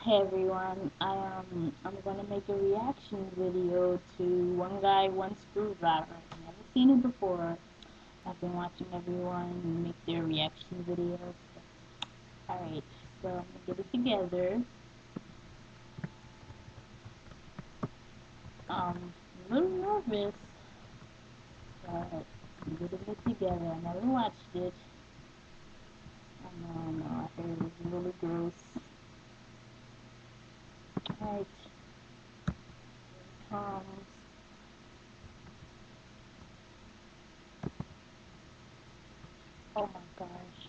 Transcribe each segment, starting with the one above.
Hey everyone, I'm gonna make a reaction video to One Guy One Screwdriver. I've never seen it before. I've been watching everyone make their reaction videos. Alright, so I'm gonna get it together. A little nervous, but I'm getting it together. I never watched it. I know, I heard it was really gross. Alright, here it comes. Oh my gosh.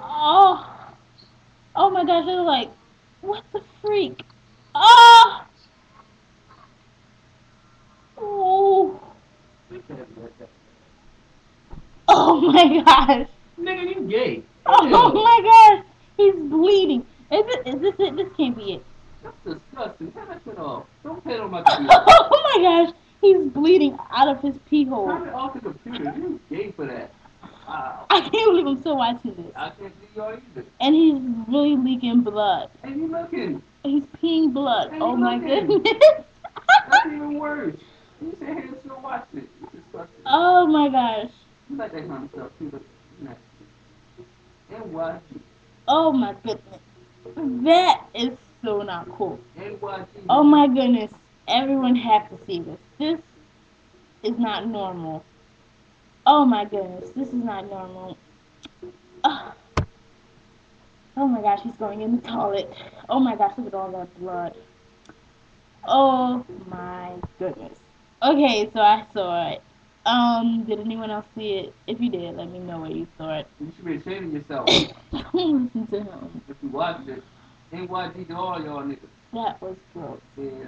Oh! Oh my gosh, I was like, what the freak? Oh! Oh! Oh my gosh! Nigga, you gay. Oh Ew. my gosh! He's bleeding. Is this it? This can't be it. That's disgusting. Turn that shit off. Don't play it on my computer. Oh my gosh! He's bleeding out of his pee hole. Turn it off the computer. You gay for that. Wow. I can't believe I'm still watching this. I can't see y'all either. And he's really leaking blood. And you looking. He's peeing blood. And Oh you my looking. goodness. That's even worse. You sit here and still watch it. It's disgusting. Oh my gosh. You like that kind of stuff too, but nasty. NYG. Oh my goodness. That is so not cool. NYG. Oh my goodness. Everyone have to see this. This is not normal. Oh my goodness. This is not normal. Oh, oh my gosh, he's going in the toilet. Oh my gosh, look at all that blood. Oh my goodness. Okay, so I saw it. Did anyone else see it? If you did, let me know where you saw it. You should be ashamed of yourself Don't listen to him. if you watched it. NYG to all y'all niggas. That was gross. Yeah,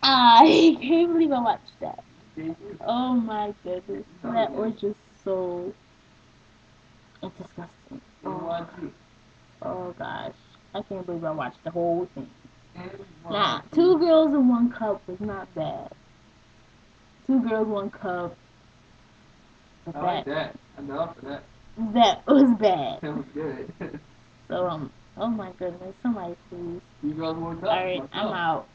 I can't believe I watched that. see, Oh my goodness. That was just so disgusting. Oh, NYG. oh gosh. I can't believe I watched the whole thing. Nah, NYG. Two Girls in One Cup was not bad. Two Girls, One Cup. But I like that. I'm up for that. that was bad. That was good. So, oh my goodness. Somebody please. You girls woke up. Alright, I'm Myself. out.